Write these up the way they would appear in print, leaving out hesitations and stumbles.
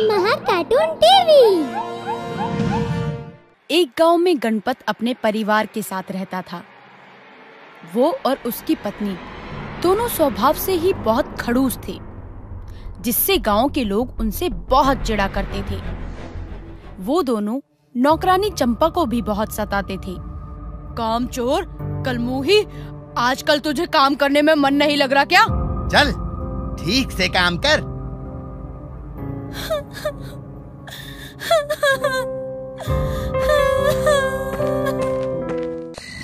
महाकार्टून TV. एक गांव में गणपत अपने परिवार के साथ रहता था। वो और उसकी पत्नी दोनों स्वभाव से ही बहुत खड़ूस थे, जिससे गांव के लोग उनसे बहुत चिढ़ा करते थे। वो दोनों नौकरानी चंपा को भी बहुत सताते थे। कामचोर, कलमुही, आजकल तुझे काम करने में मन नहीं लग रहा क्या? चल ठीक से काम कर।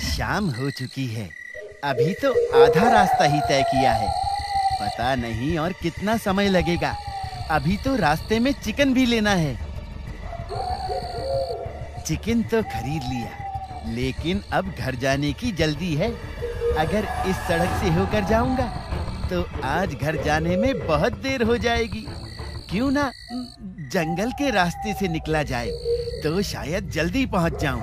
शाम हो चुकी है, अभी तो आधा रास्ता ही तय किया है। पता नहीं और कितना समय लगेगा। अभी तो रास्ते में चिकन भी लेना है। चिकन तो खरीद लिया, लेकिन अब घर जाने की जल्दी है। अगर इस सड़क से होकर जाऊंगा तो आज घर जाने में बहुत देर हो जाएगी। क्यों ना जंगल के रास्ते से निकला जाए, तो शायद जल्दी पहुंच जाऊं।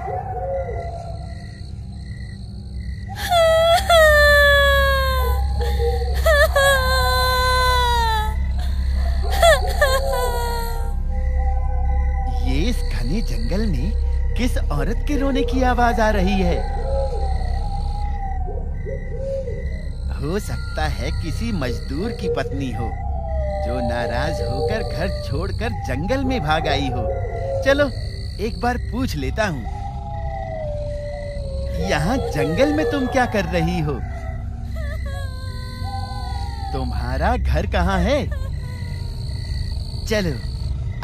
ये इस घने जंगल में किस औरत के रोने की आवाज आ रही है? हो सकता है किसी मजदूर की पत्नी हो, जो नाराज होकर घर छोड़कर जंगल में भाग आई हो। चलो एक बार पूछ लेता हूँ। यहाँ जंगल में तुम क्या कर रही हो? तुम्हारा घर कहाँ है? चलो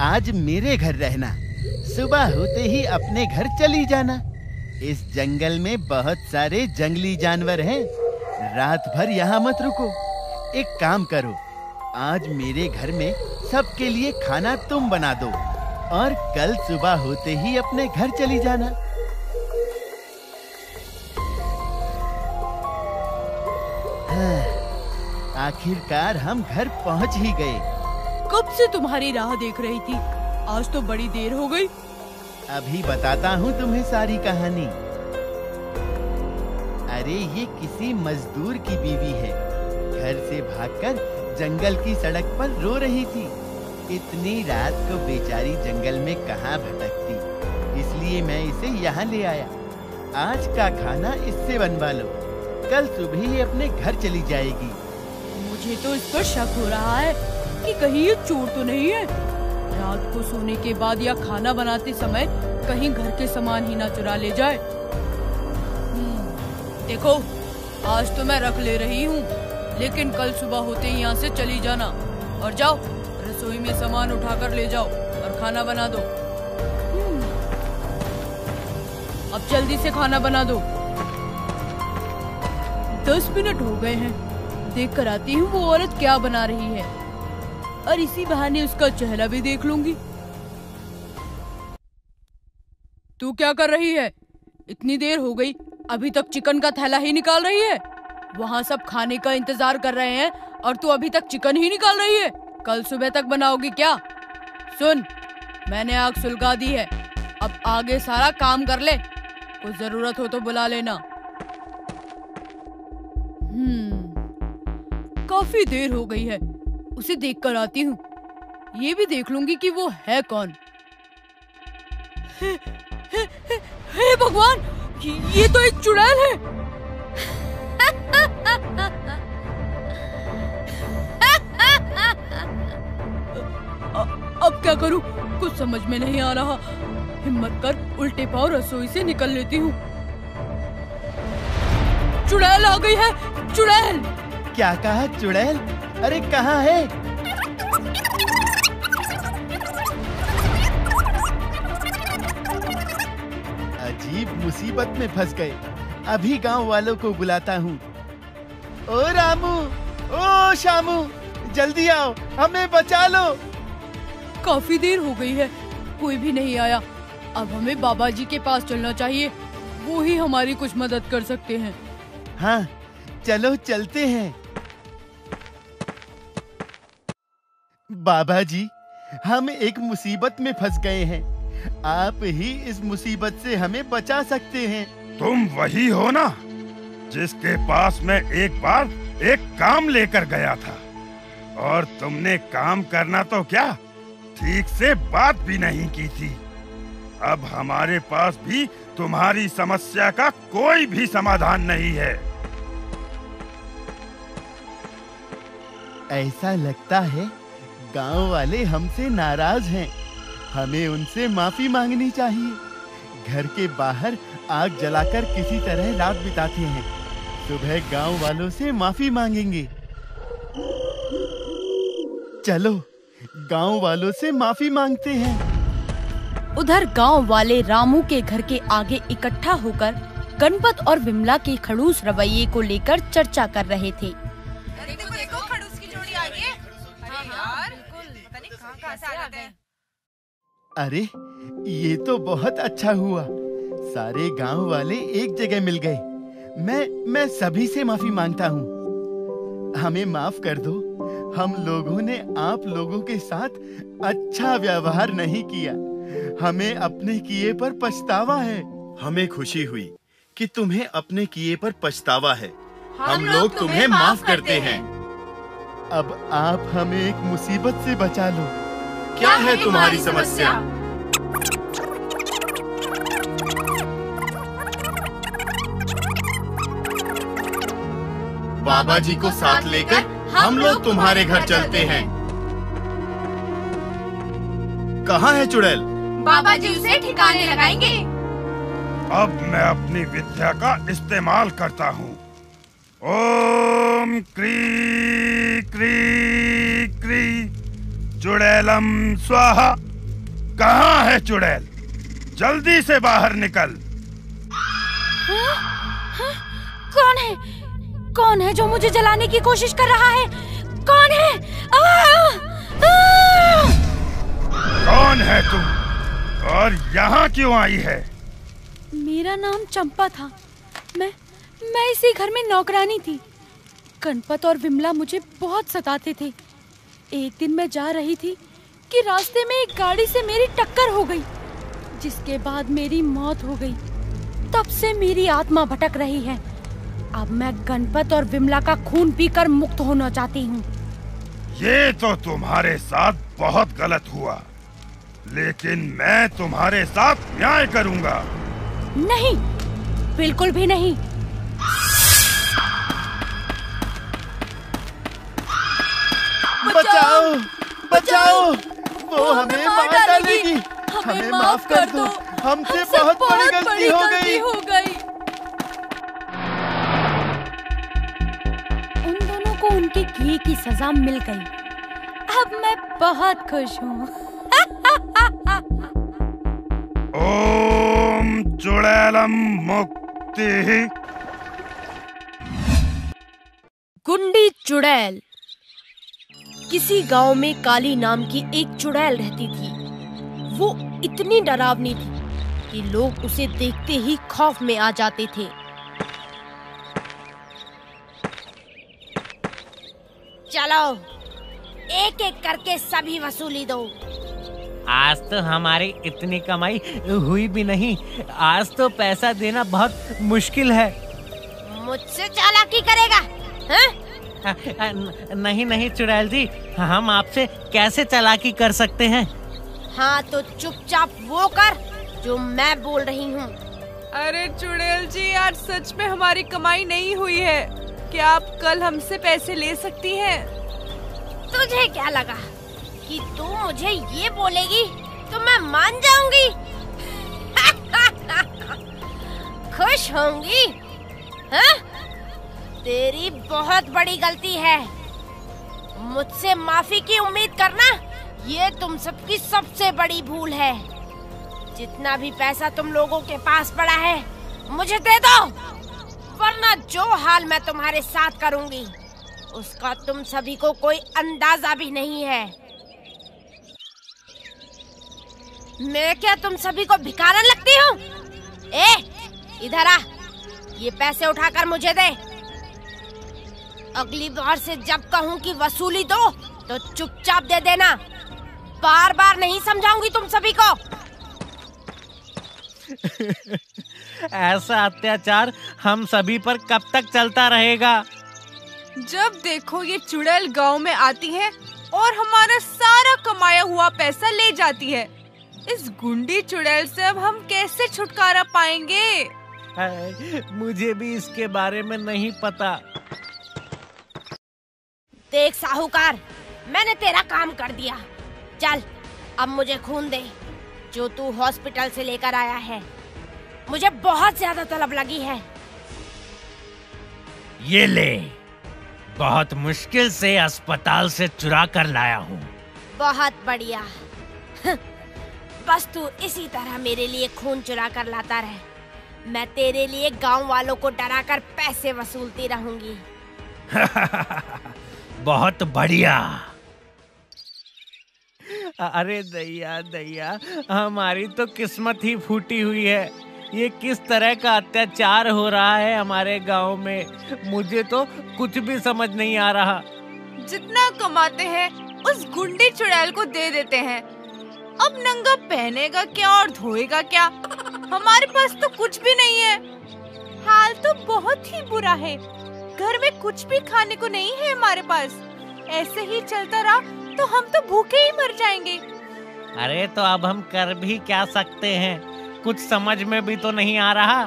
आज मेरे घर रहना, सुबह होते ही अपने घर चली जाना। इस जंगल में बहुत सारे जंगली जानवर हैं। रात भर यहाँ मत रुको। एक काम करो, आज मेरे घर में सबके लिए खाना तुम बना दो और कल सुबह होते ही अपने घर चली जाना। आखिरकार हम घर पहुँच ही गए। कब से तुम्हारी राह देख रही थी, आज तो बड़ी देर हो गई। अभी बताता हूँ तुम्हें सारी कहानी। अरे ये किसी मजदूर की बीवी है। घर से भागकर जंगल की सड़क पर रो रही थी। इतनी रात को बेचारी जंगल में कहाँ भटकती, इसलिए मैं इसे यहाँ ले आया। आज का खाना इससे बनवा लो, कल सुबह ही अपने घर चली जाएगी। मुझे तो इस पर शक हो रहा है कि कहीं ये चोर तो नहीं है। रात को सोने के बाद या खाना बनाते समय कहीं घर के सामान ही ना चुरा ले जाए। देखो, आज तो मैं रख ले रही हूँ, लेकिन कल सुबह होते ही यहाँ से चली जाना। और जाओ, रसोई में सामान उठाकर ले जाओ और खाना बना दो। अब जल्दी से खाना बना दो। 10 मिनट हो गए हैं, देख कर आती हूँ वो औरत क्या बना रही है, और इसी बहाने उसका चेहरा भी देख लूंगी। तू क्या कर रही है? इतनी देर हो गई, अभी तक चिकन का थैला ही निकाल रही है। वहाँ सब खाने का इंतजार कर रहे हैं और तू अभी तक चिकन ही निकाल रही है। कल सुबह तक बनाओगी क्या? सुन, मैंने आग सुलगा दी है, अब आगे सारा काम कर ले। कुछ जरूरत हो तो बुला लेना। काफी देर हो गई है, उसे देख कर आती हूँ। ये भी देख लूंगी कि वो है कौन। हे भगवान, ये तो एक चुड़ैल है। अब क्या करूं? कुछ समझ में नहीं आ रहा। हिम्मत कर उल्टे पांव रसोई से निकल लेती हूँ। चुड़ैल आ गई है। चुड़ैल! क्या कहा? चुड़ैल? अरे कहाँ है? अजीब मुसीबत में फंस गए। अभी गांव वालों को बुलाता हूँ। ओ रामू, ओ शामू, जल्दी आओ, हमें बचा लो। काफी देर हो गई है, कोई भी नहीं आया। अब हमें बाबा जी के पास चलना चाहिए, वो ही हमारी कुछ मदद कर सकते हैं। हाँ, चलो चलते हैं। बाबा जी, हम एक मुसीबत में फंस गए हैं। आप ही इस मुसीबत से हमें बचा सकते हैं। तुम वही हो ना, जिसके पास मैं एक बार एक काम लेकर गया था और तुमने काम करना तो क्या, ठीक से बात भी नहीं की थी। अब हमारे पास भी तुम्हारी समस्या का कोई भी समाधान नहीं है। ऐसा लगता है गांव वाले हमसे नाराज हैं। हमें उनसे माफी मांगनी चाहिए। घर के बाहर आग जलाकर किसी तरह रात बिताते हैं। सुबह गांव वालों से माफी मांगेंगे। चलो गांव वालों से माफी मांगते हैं। उधर गांव वाले रामू के घर के आगे इकट्ठा होकर गणपत और विमला के खड़ूस रवैये को लेकर चर्चा कर रहे थे। देखो देखो खड़ूस की जोड़ी आ गई है। अरे यार पता नहीं कहां से आ जाते हैं। अरे ये तो बहुत अच्छा हुआ, सारे गांव वाले एक जगह मिल गए। मैं सभी से माफी मांगता हूँ। हमें माफ कर दो। हम लोगों ने आप लोगों के साथ अच्छा व्यवहार नहीं किया। हमें अपने किए पर पछतावा है। हमें खुशी हुई कि तुम्हें अपने किए पर पछतावा है। हम लोग तुम्हें माफ करते हैं। अब आप हमें एक मुसीबत से बचा लो। क्या है तुम्हारी समस्या? बाबा जी को साथ लेकर हम लोग तुम्हारे घर चलते हैं। कहाँ है चुड़ैल? बाबा जी उसे ठिकाने लगाएंगे। अब मैं अपनी विद्या का इस्तेमाल करता हूँ। ओम क्री क्री क्री चुड़ैलम स्वाहा। कहाँ है चुड़ैल? जल्दी से बाहर निकल। कौन है जो मुझे जलाने की कोशिश कर रहा है? कौन है? कौन है तुम और यहाँ क्यों आई है? मेरा नाम चंपा था। मैं इसी घर में नौकरानी थी। गणपत और विमला मुझे बहुत सताते थे। एक दिन मैं जा रही थी कि रास्ते में एक गाड़ी से मेरी टक्कर हो गई, जिसके बाद मेरी मौत हो गई। तब से मेरी आत्मा भटक रही है। अब मैं गणपत और विमला का खून पीकर मुक्त होना चाहती हूँ। ये तो तुम्हारे साथ बहुत गलत हुआ, लेकिन मैं तुम्हारे साथ न्याय करूँगा। नहीं, बिल्कुल भी नहीं। बचाओ, बचाओ, वो हमें मार डालेगी। हमें माफ कर दो। हमसे बहुत बड़ी गलती हो गई। उन दोनों को उनके किए की सजा मिल गई। अब मैं बहुत खुश हूँ। ओम चुड़ैलम मुक्ति। गुंडी चुड़ैल। किसी गांव में काली नाम की एक चुड़ैल रहती थी। वो इतनी डरावनी थी कि लोग उसे देखते ही खौफ में आ जाते थे। चलो एक एक करके सभी वसूली दो। आज तो हमारी इतनी कमाई हुई भी नहीं। आज तो पैसा देना बहुत मुश्किल है। मुझसे चालाकी करेगा? हैं? नहीं चुड़ैल जी, हम आपसे कैसे चालाकी कर सकते हैं? हाँ तो चुपचाप वो कर जो मैं बोल रही हूँ। अरे चुड़ैल जी, आज सच में हमारी कमाई नहीं हुई है। क्या आप कल हमसे पैसे ले सकती हैं? तुझे क्या लगा कि तू मुझे ये बोलेगी तो मैं मान जाऊंगी? खुश होंगी? हाँ? तेरी बहुत बड़ी गलती है। मुझसे माफी की उम्मीद करना ये तुम सबकी सबसे बड़ी भूल है। जितना भी पैसा तुम लोगों के पास पड़ा है मुझे दे दो, वरना जो हाल मैं तुम्हारे साथ करूंगी उसका तुम सभी को कोई अंदाजा भी नहीं है। मैं क्या तुम सभी को भिखारन लगती हूँ? इधर आ, ये पैसे उठाकर मुझे दे। अगली बार से जब कहूँ कि वसूली दो तो चुपचाप दे देना। बार बार नहीं समझाऊंगी तुम सभी को। ऐसा अत्याचार हम सभी पर कब तक चलता रहेगा? जब देखो ये चुड़ैल गांव में आती है और हमारा सारा कमाया हुआ पैसा ले जाती है। इस गुंडी चुड़ैल से अब हम कैसे छुटकारा पाएंगे? मुझे भी इसके बारे में नहीं पता। देख साहूकार, मैंने तेरा काम कर दिया। चल अब मुझे खून दे जो तू हॉस्पिटल से लेकर आया है। मुझे बहुत ज्यादा तलब लगी है। ये ले, बहुत मुश्किल से अस्पताल से चुरा कर लाया हूँ। बहुत बढ़िया। बस तू इसी तरह मेरे लिए खून चुरा कर लाता रहे। मैं तेरे लिए गांव वालों को डरा कर पैसे वसूलती रहूंगी। बहुत बढ़िया। अरे दैया दैया, हमारी तो किस्मत ही फूटी हुई है। ये किस तरह का अत्याचार हो रहा है हमारे गांव में, मुझे तो कुछ भी समझ नहीं आ रहा। जितना कमाते हैं उस गुंडी चुड़ैल को दे देते हैं। अब नंगा पहनेगा क्या और धोएगा क्या? हमारे पास तो कुछ भी नहीं है। हाल तो बहुत ही बुरा है। घर में कुछ भी खाने को नहीं है हमारे पास। ऐसे ही चलता रहा तो हम तो भूखे ही मर जाएंगे। अरे तो अब हम कर भी क्या सकते हैं, कुछ समझ में भी तो नहीं आ रहा।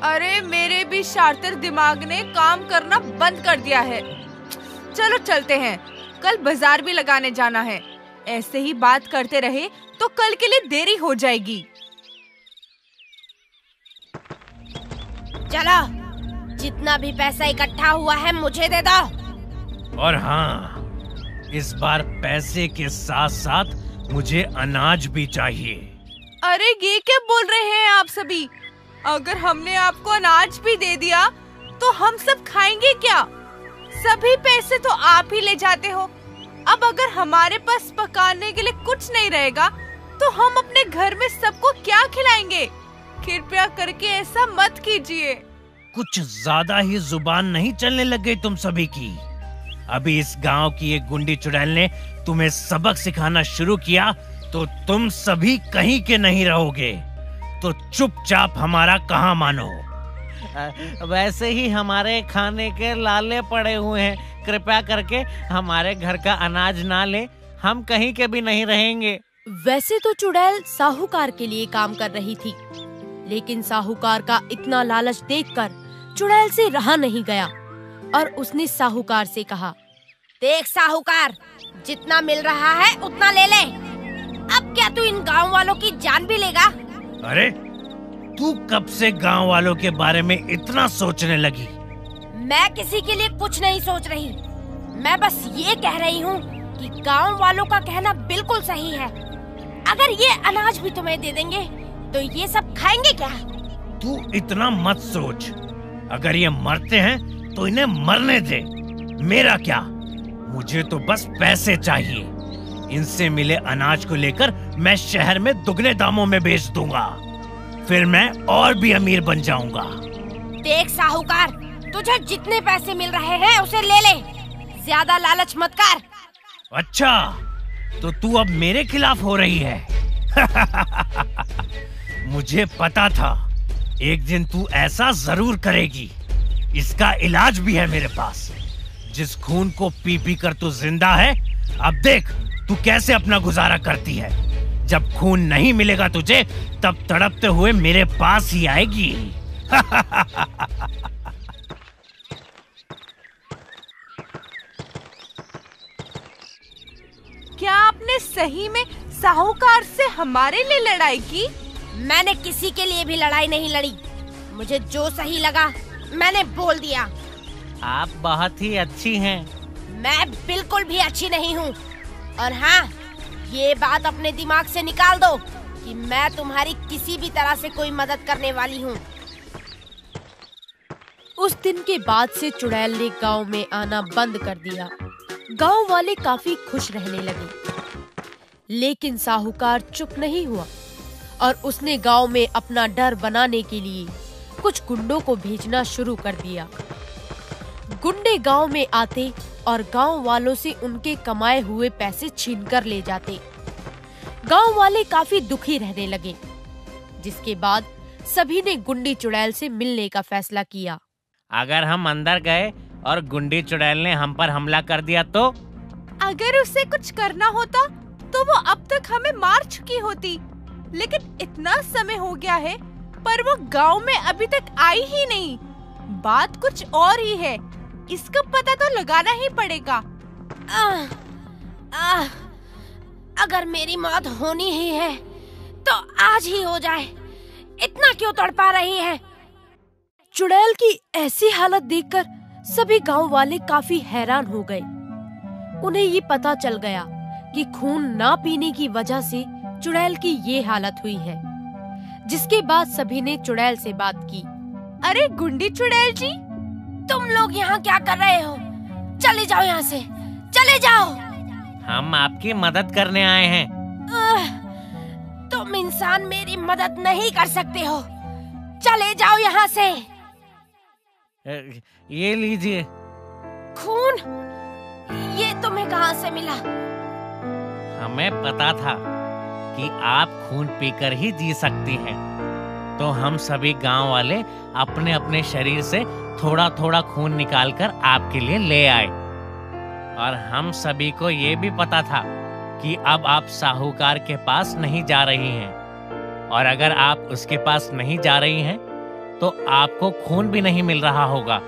अरे मेरे भी शातिर दिमाग ने काम करना बंद कर दिया है। चलो चलते हैं, कल बाजार भी लगाने जाना है। ऐसे ही बात करते रहे तो कल के लिए देरी हो जाएगी। चलो, जितना भी पैसा इकट्ठा हुआ है मुझे दे दो। और हाँ, इस बार पैसे के साथ साथ मुझे अनाज भी चाहिए। अरे ये क्या बोल रहे हैं आप सभी? अगर हमने आपको अनाज भी दे दिया तो हम सब खाएंगे क्या? सभी पैसे तो आप ही ले जाते हो। अब अगर हमारे पास पकाने के लिए कुछ नहीं रहेगा तो हम अपने घर में सबको क्या खिलाएंगे? कृपया करके ऐसा मत कीजिए। कुछ ज्यादा ही जुबान नहीं चलने लग गई तुम सभी की। अभी इस गांव की एक गुंडी चुड़ैल ने तुम्हें सबक सिखाना शुरू किया तो तुम सभी कहीं के नहीं रहोगे। तो चुपचाप हमारा कहा मानो। वैसे ही हमारे खाने के लाले पड़े हुए हैं, कृपया करके हमारे घर का अनाज ना ले, हम कहीं के भी नहीं रहेंगे। वैसे तो चुड़ैल साहूकार के लिए काम कर रही थी, लेकिन साहूकार का इतना लालच देखकर चुड़ैल से रहा नहीं गया और उसने साहूकार से कहा, देख साहूकार, जितना मिल रहा है उतना ले ले। अब क्या तू इन गांव वालों की जान भी लेगा? अरे तू कब से गांव वालों के बारे में इतना सोचने लगी? मैं किसी के लिए कुछ नहीं सोच रही। मैं बस ये कह रही हूँ कि गांव वालों का कहना बिल्कुल सही है। अगर ये अनाज भी तुम्हें दे देंगे तो ये सब खाएंगे क्या? तू इतना मत सोच। अगर ये मरते हैं तो इन्हें मरने दे। मेरा क्या, मुझे तो बस पैसे चाहिए। इनसे मिले अनाज को लेकर मैं शहर में दुगने दामों में बेच दूंगा, फिर मैं और भी अमीर बन जाऊंगा। देख साहूकार, तुझे जितने पैसे मिल रहे हैं उसे ले ले, ज्यादा लालच मत कर। अच्छा, तो तू अब मेरे खिलाफ हो रही है। मुझे पता था एक दिन तू ऐसा जरूर करेगी। इसका इलाज भी है मेरे पास। जिस खून को पी पी कर तू जिंदा है, अब देख तू कैसे अपना गुजारा करती है। जब खून नहीं मिलेगा तुझे, तब तड़पते हुए मेरे पास ही आएगी। क्या आपने सही में साहूकार से हमारे लिए लड़ाई की? मैंने किसी के लिए भी लड़ाई नहीं लड़ी। मुझे जो सही लगा मैंने बोल दिया। आप बहुत ही अच्छी हैं। मैं बिल्कुल भी अच्छी नहीं हूँ। और हाँ, ये बात अपने दिमाग से निकाल दो कि मैं तुम्हारी किसी भी तरह से कोई मदद करने वाली हूँ। उस दिन के बाद से चुड़ैल ने गांव में आना बंद कर दिया। गांव वाले काफी खुश रहने लगे, लेकिन साहूकार चुप नहीं हुआ और उसने गांव में अपना डर बनाने के लिए कुछ गुंडों को भेजना शुरू कर दिया। गुंडे गांव में आते और गांव वालों से उनके कमाए हुए पैसे छीनकर ले जाते। गांव वाले काफी दुखी रहने लगे, जिसके बाद सभी ने गुंडी चुड़ैल से मिलने का फैसला किया। अगर हम अंदर गए और गुंडी चुड़ैल ने हम पर हमला कर दिया तो? अगर उसे कुछ करना होता तो वो अब तक हमें मार चुकी होती, लेकिन इतना समय हो गया है पर वो गांव में अभी तक आई ही नहीं। बात कुछ और ही है, इसका पता तो लगाना ही पड़ेगा। अगर मेरी मौत होनी ही है तो आज ही हो जाए, इतना क्यों तड़पा रही है? चुड़ैल की ऐसी हालत देखकर सभी गांव वाले काफी हैरान हो गए। उन्हें ये पता चल गया कि खून ना पीने की वजह से चुड़ैल की ये हालत हुई है। जिसके बाद सभी ने चुड़ैल से बात की। अरे गुंडी चुड़ैल जी, तुम लोग यहाँ क्या कर रहे हो? चले जाओ यहाँ से, चले जाओ। हम आपकी मदद करने आए हैं। तुम इंसान मेरी मदद नहीं कर सकते हो, चले जाओ यहाँ से। ये लीजिए। खून? ये तुम्हें कहाँ से मिला? हमें पता था कि आप खून पीकर ही जी सकती हैं, तो हम सभी गांव वाले अपने अपने शरीर से थोड़ा थोड़ा खून निकालकर आपके लिए ले आए। और हम सभी को ये भी पता था कि अब आप साहूकार के पास नहीं जा रही हैं, और अगर आप उसके पास नहीं जा रही हैं तो आपको खून भी नहीं मिल रहा होगा।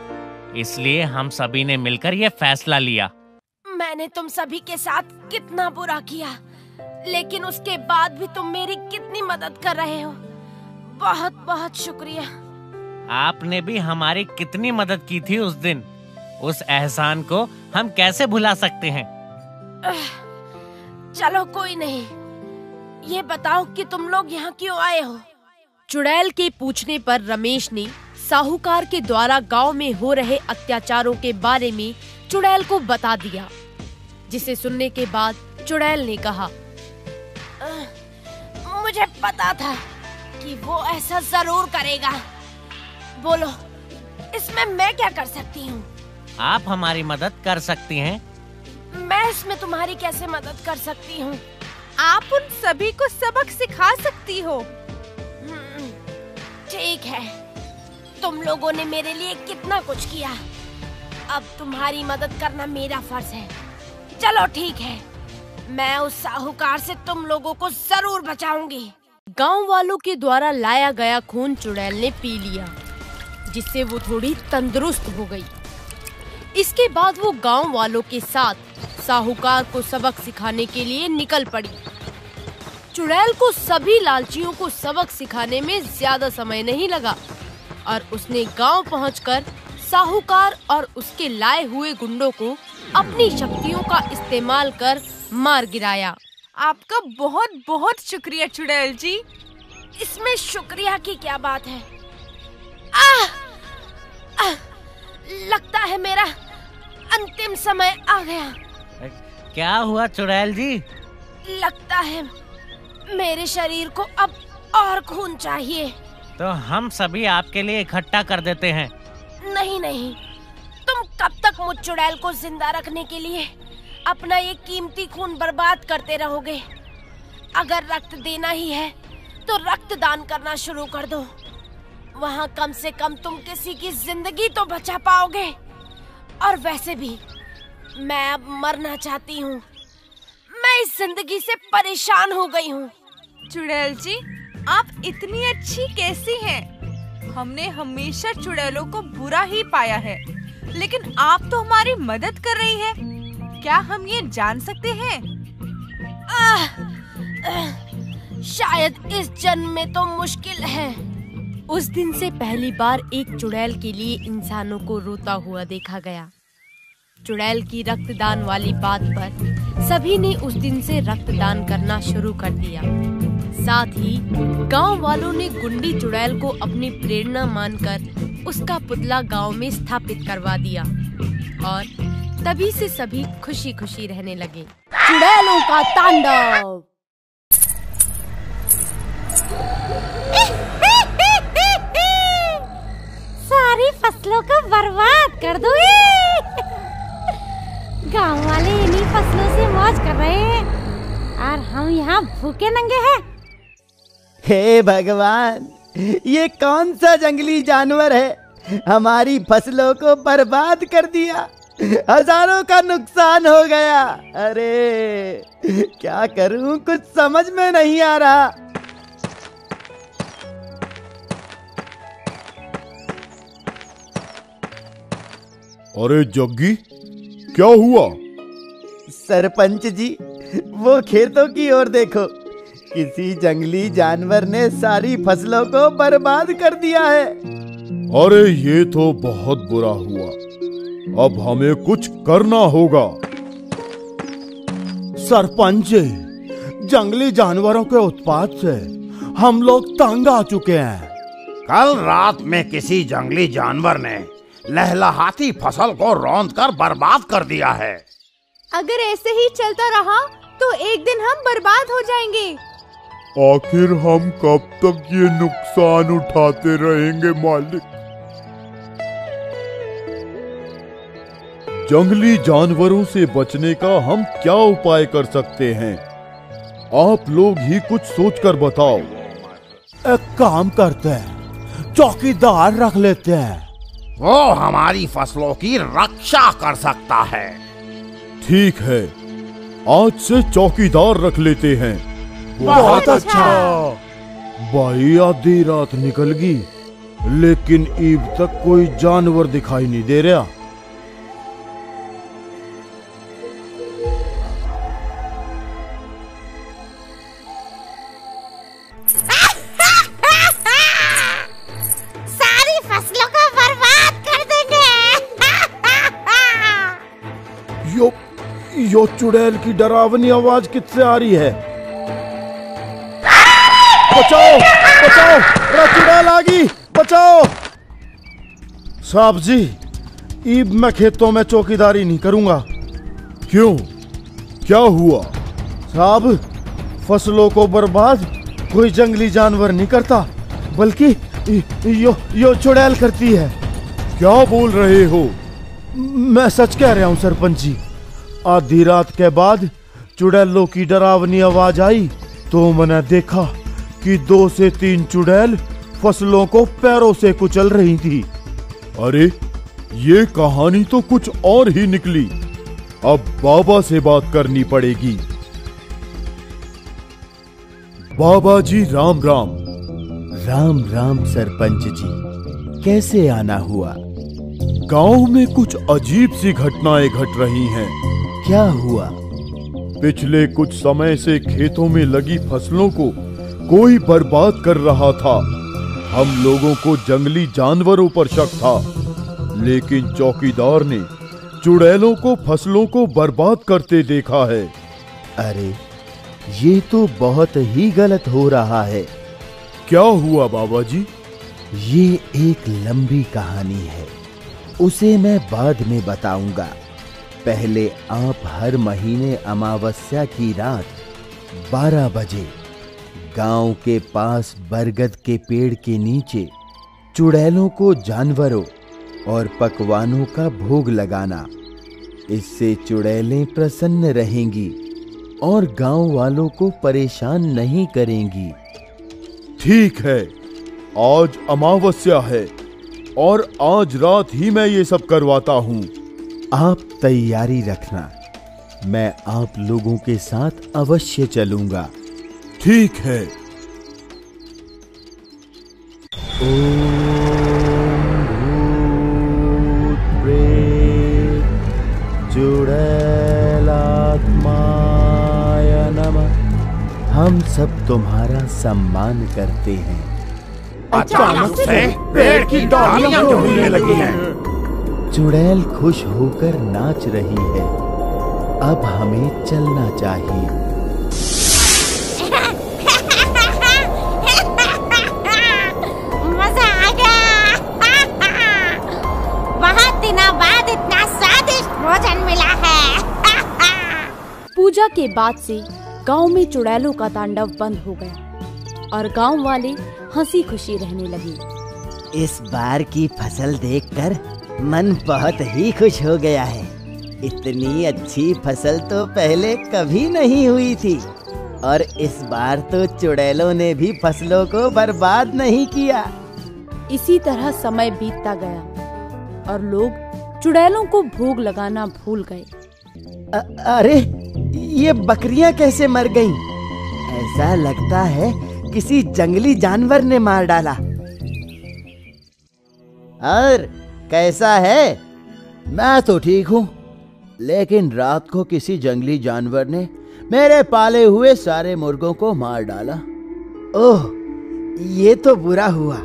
इसलिए हम सभी ने मिलकर ये फैसला लिया। मैंने तुम सभी के साथ कितना बुरा किया, लेकिन उसके बाद भी तुम मेरी कितनी मदद कर रहे हो। बहुत बहुत शुक्रिया। आपने भी हमारी कितनी मदद की थी उस दिन, उस एहसान को हम कैसे भुला सकते हैं। चलो कोई नहीं, ये बताओ कि तुम लोग यहाँ क्यों आए हो? चुड़ैल के पूछने पर रमेश ने साहूकार के द्वारा गांव में हो रहे अत्याचारों के बारे में चुड़ैल को बता दिया। जिसे सुनने के बाद चुड़ैल ने कहा, मुझे पता था कि वो ऐसा जरूर करेगा। बोलो, इसमें मैं क्या कर सकती हूँ? आप हमारी मदद कर सकती हैं। मैं इसमें तुम्हारी कैसे मदद कर सकती हूँ? आप उन सभी को सबक सिखा सकती हो। ठीक है, तुम लोगों ने मेरे लिए कितना कुछ किया, अब तुम्हारी मदद करना मेरा फर्ज है। चलो ठीक है, मैं उस साहूकार से तुम लोगों को जरूर बचाऊंगी। गांव वालों के द्वारा लाया गया खून चुड़ैल ने पी लिया, जिससे वो थोड़ी तंदुरुस्त हो गई। इसके बाद वो गांव वालों के साथ साहूकार को सबक सिखाने के लिए निकल पड़ी। चुड़ैल को सभी लालचियों को सबक सिखाने में ज्यादा समय नहीं लगा और उसने गांव पहुंचकर साहूकार और उसके लाए हुए गुंडों को अपनी शक्तियों का इस्तेमाल कर मार गिराया। आपका बहुत बहुत शुक्रिया चुड़ैल जी। इसमें शुक्रिया की क्या बात है? लगता है मेरा अंतिम समय आ गया। क्या हुआ चुड़ैल जी? लगता है मेरे शरीर को अब और खून चाहिए। तो हम सभी आपके लिए इकट्ठा कर देते हैं। नहीं नहीं, तुम कब तक मुझ चुड़ैल को जिंदा रखने के लिए अपना ये कीमती खून बर्बाद करते रहोगे? अगर रक्त देना ही है तो रक्त दान करना शुरू कर दो। वहाँ कम से कम तुम किसी की जिंदगी तो बचा पाओगे। और वैसे भी मैं अब मरना चाहती हूँ। मैं इस जिंदगी से परेशान हो गई हूँ। चुड़ैल जी, आप इतनी अच्छी कैसी हैं? हमने हमेशा चुड़ैलों को बुरा ही पाया है, लेकिन आप तो हमारी मदद कर रही है। क्या हम ये जान सकते हैं? शायद इस जन्म में तो मुश्किल है। उस दिन से पहली बार एक चुड़ैल के लिए इंसानों को रोता हुआ देखा गया। चुड़ैल की रक्तदान वाली बात पर सभी ने उस दिन से रक्तदान करना शुरू कर दिया। साथ ही गांव वालों ने गुंडी चुड़ैल को अपनी प्रेरणा मानकर उसका पुतला गांव में स्थापित करवा दिया और तभी से सभी खुशी खुशी रहने लगे। चुड़ैलों का तांडव। सारी फसलों को बर्बाद कर दो। गांव वाले इन्हीं फसलों से मौज कर रहे हैं और हम यहाँ भूखे नंगे हैं। हे भगवान, ये कौन सा जंगली जानवर है हमारी फसलों को बर्बाद कर दिया। हजारों का नुकसान हो गया। अरे क्या करूं, कुछ समझ में नहीं आ रहा। अरे जग्गी, क्या हुआ? सरपंच जी, वो खेतों की ओर देखो। किसी जंगली जानवर ने सारी फसलों को बर्बाद कर दिया है। अरे ये तो बहुत बुरा हुआ। अब हमें कुछ करना होगा। सरपंच जी, जंगली जानवरों के उत्पात से हम लोग तंग आ चुके हैं। कल रात में किसी जंगली जानवर ने लहलहाती फसल को रौंदकर बर्बाद कर दिया है। अगर ऐसे ही चलता रहा तो एक दिन हम बर्बाद हो जाएंगे। आखिर हम कब तक ये नुकसान उठाते रहेंगे मालिक? जंगली जानवरों से बचने का हम क्या उपाय कर सकते हैं? आप लोग ही कुछ सोचकर बताओ। एक काम करते हैं, चौकीदार रख लेते हैं। वो हमारी फसलों की रक्षा कर सकता है। ठीक है, आज से चौकीदार रख लेते हैं। बहुत अच्छा। भाई आधी रात निकल गई, लेकिन अब तक कोई जानवर दिखाई नहीं दे रहा। सारी फसलों को बर्बाद कर देंगे। यो चुड़ैल की डरावनी आवाज किससे आ रही है? बचाओ बचाओ, चुड़ैल आ गई, बचाओ। साहब जी, ईब मैं खेतों में चौकीदारी नहीं करूंगा। क्यों, क्या हुआ? साहब, फसलों को बर्बाद कोई जंगली जानवर नहीं करता, बल्कि यो चुड़ैल करती है। क्या बोल रहे हो? मैं सच कह रहा हूं सरपंच जी। आधी रात के बाद चुड़ैलों की डरावनी आवाज आई तो मैंने देखा कि 2 से 3 चुड़ैल फसलों को पैरों से कुचल रही थी। अरे ये कहानी तो कुछ और ही निकली। अब बाबा से बात करनी पड़ेगी। बाबा जी राम राम। राम राम सरपंच जी, कैसे आना हुआ? गांव में कुछ अजीब सी घटनाएं घट रही हैं। क्या हुआ? पिछले कुछ समय से खेतों में लगी फसलों को कोई बर्बाद कर रहा था। हम लोगों को जंगली जानवरों पर शक था, लेकिन चौकीदार ने चुड़ैलों को फसलों को बर्बाद करते देखा है। अरे ये तो बहुत ही गलत हो रहा है। क्या हुआ बाबा जी? ये एक लंबी कहानी है, उसे मैं बाद में बताऊंगा। पहले आप हर महीने अमावस्या की रात 12 बजे गांव के पास बरगद के पेड़ के नीचे चुड़ैलों को जानवरों और पकवानों का भोग लगाना। इससे चुड़ैलें प्रसन्न रहेंगी और गांव वालों को परेशान नहीं करेंगी। ठीक है, आज अमावस्या है और आज रात ही मैं ये सब करवाता हूँ। आप तैयारी रखना, मैं आप लोगों के साथ अवश्य चलूंगा। ठीक है। ओम भूत प्रेत चुड़ैल आत्माय नमः। हम सब तुम्हारा सम्मान करते हैं। अचानक से पेड़ की डालियां क्यों हिलने लगी हैं? चुड़ैल खुश होकर नाच रही है। अब हमें चलना चाहिए। मजा आ गया। बहुत दिनों बाद इतना स्वादिष्ट भोजन मिला है। पूजा के बाद से गांव में चुड़ैलों का तांडव बंद हो गया और गांव वाले हंसी खुशी रहने लगे। इस बार की फसल देखकर मन बहुत ही खुश हो गया है। इतनी अच्छी फसल तो पहले कभी नहीं हुई थी और इस बार तो चुड़ैलों ने भी फसलों को बर्बाद नहीं किया। इसी तरह समय बीतता गया और लोग चुड़ैलों को भोग लगाना भूल गए। अरे ये बकरियां कैसे मर गईं? ऐसा लगता है किसी जंगली जानवर ने मार डाला। और कैसा है? मैं तो ठीक हूँ, लेकिन रात को किसी जंगली जानवर ने मेरे पाले हुए सारे मुर्गों को मार डाला। ओह, ये तो बुरा हुआ।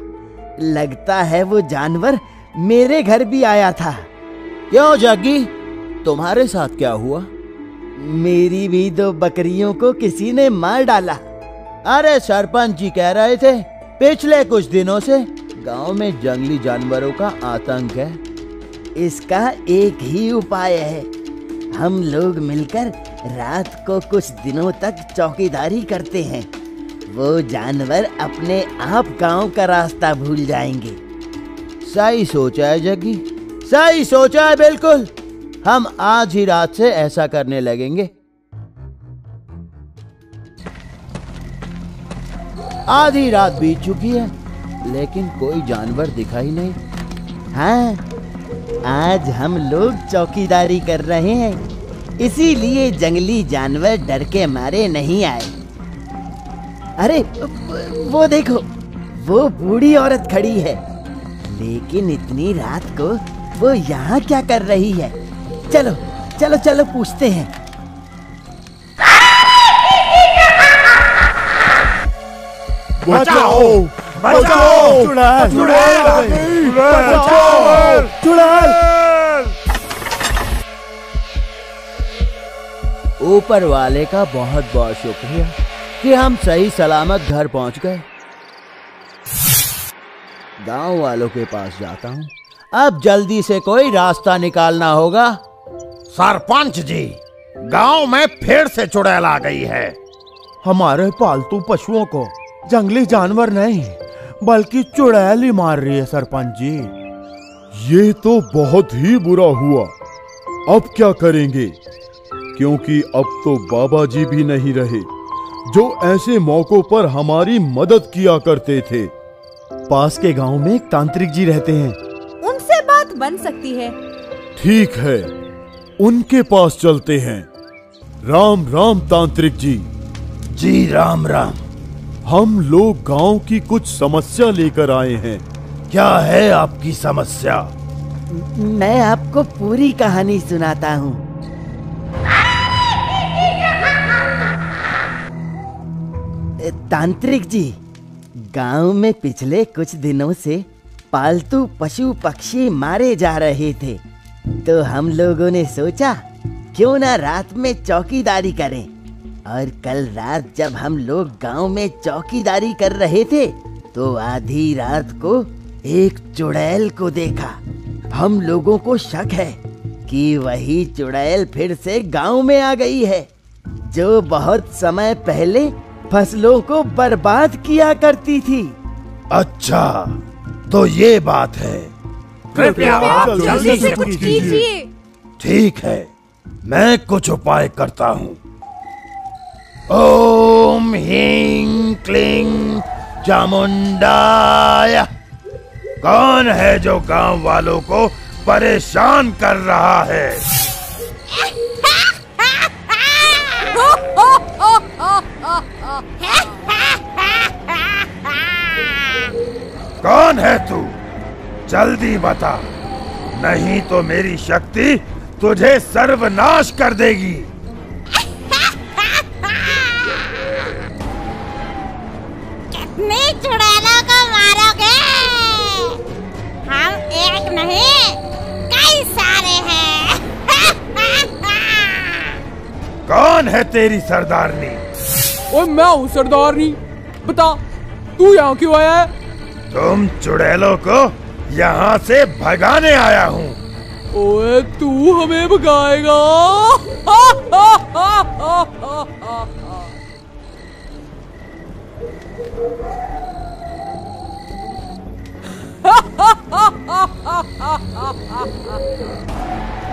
लगता है वो जानवर मेरे घर भी आया था। क्यों जग्गी, तुम्हारे साथ क्या हुआ? मेरी भी 2 बकरियों को किसी ने मार डाला। अरे सरपंच जी कह रहे थे पिछले कुछ दिनों से गांव में जंगली जानवरों का आतंक है। इसका एक ही उपाय है, हम लोग मिलकर रात को कुछ दिनों तक चौकीदारी करते हैं। वो जानवर अपने आप गांव का रास्ता भूल जाएंगे। सही सोचा है जग्गी, सही सोचा है बिल्कुल। हम आज ही रात से ऐसा करने लगेंगे। आधी रात बीत चुकी है, लेकिन कोई जानवर दिखाई नहीं। हाँ, आज हम लोग चौकीदारी कर रहे हैं, इसीलिए जंगली जानवर डर के मारे नहीं आए। अरे वो देखो, वो बूढ़ी औरत खड़ी है, लेकिन इतनी रात को वो यहाँ क्या कर रही है? चलो चलो चलो पूछते हैं। बचाओ बचाओ, चुड़ैल चुड़ैल बचाओ, चुड़ैल। ऊपर वाले का बहुत बहुत शुक्रिया कि हम सही सलामत घर पहुंच गए। गांव वालों के पास जाता हूं, अब जल्दी से कोई रास्ता निकालना होगा। सरपंच जी, गांव में फिर से चुड़ैल आ गई है। हमारे पालतू पशुओं को जंगली जानवर नहीं बल्कि चुड़ैल ही मार रही है सरपंच जी। ये तो बहुत ही बुरा हुआ। अब क्या करेंगे? क्योंकि अब तो बाबा जी भी नहीं रहे जो ऐसे मौकों पर हमारी मदद किया करते थे। पास के गांव में एक तांत्रिक जी रहते हैं, उनसे बात बन सकती है। ठीक है, उनके पास चलते हैं। राम राम तांत्रिक जी। जी राम राम। हम लोग गांव की कुछ समस्या लेकर आए हैं। क्या है आपकी समस्या? मैं आपको पूरी कहानी सुनाता हूँ। तांत्रिक जी, गांव में पिछले कुछ दिनों से पालतू पशु पक्षी मारे जा रहे थे, तो हम लोगों ने सोचा क्यों ना रात में चौकीदारी करें। और कल रात जब हम लोग गांव में चौकीदारी कर रहे थे, तो आधी रात को एक चुड़ैल को देखा। हम लोगों को शक है कि वही चुड़ैल फिर से गांव में आ गई है, जो बहुत समय पहले फसलों को बर्बाद किया करती थी। अच्छा, तो ये बात है। कृपया आप जल्दी से कुछ कीजिए। ठीक है, मैं कुछ उपाय करता हूँ। ओम ह्रीं क्लीं चामुंडाय। कौन है जो गांव वालों को परेशान कर रहा है? कौन है तू? जल्दी बता, नहीं तो मेरी शक्ति तुझे सर्वनाश कर देगी। कितने चुड़ैलों को मारोगे? हम एक नहीं, कई सारे हैं। कौन है तेरी सरदारनी? ओए मैं हूँ सरदारनी। बता, तू यहाँ क्यों आया है? तुम चुड़ैलों को यहाँ से भगाने आया हूँ। ओए तू हमें भगाएगा?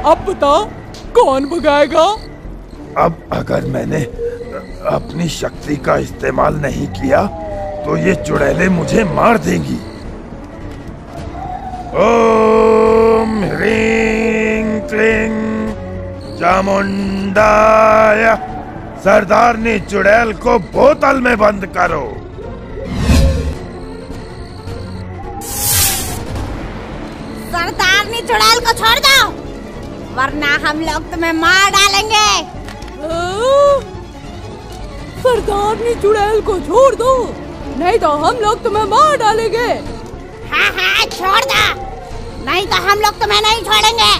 अब बता, कौन भगाएगा? अब अगर मैंने अपनी शक्ति का इस्तेमाल नहीं किया तो ये चुड़ैलें मुझे मार देंगी। ओम ह्रीं क्लीं चामुंडाय। सरदारनी चुड़ैल को बोतल में बंद करो। सरदारनी चुड़ैल को छोड़ दो, वरना हम लोग तुम्हें मार डालेंगे। सरदारनी चुड़ैल को छोड़ दो, नहीं तो हम लोग तुम्हें मार डालेंगे। हाँ हाँ छोड़ दो, नहीं तो हम लोग तुम्हें नहीं छोड़ेंगे।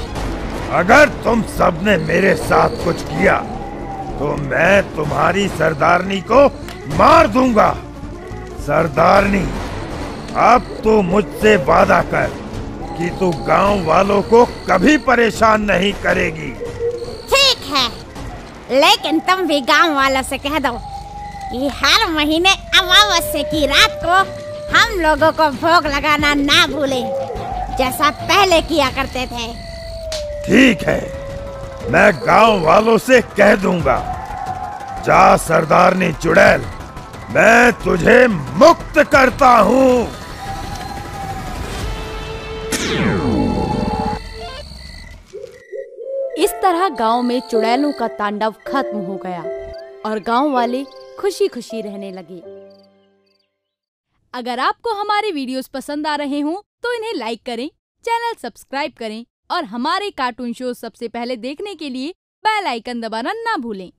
अगर तुम सबने मेरे साथ कुछ किया तो मैं तुम्हारी सरदारनी को मार दूंगा। सरदारनी, अब तू मुझसे वादा कर कि तू गांव वालों को कभी परेशान नहीं करेगी। ठीक है, लेकिन तुम भी गांव वालों से कह दो कि हर महीने अमावस्या की रात को हम लोगों को भोग लगाना ना भूलें, जैसा पहले किया करते थे। ठीक है, मैं गांव वालों से कह दूंगा। जा सरदारनी चुड़ैल, मैं तुझे मुक्त करता हूँ। इस तरह गांव में चुड़ैलों का तांडव खत्म हो गया और गांव वाले खुशी खुशी रहने लगे। अगर आपको हमारे वीडियोस पसंद आ रहे हों तो इन्हें लाइक करें, चैनल सब्सक्राइब करें और हमारे कार्टून शो सबसे पहले देखने के लिए बेल आइकन दबाना ना भूलें।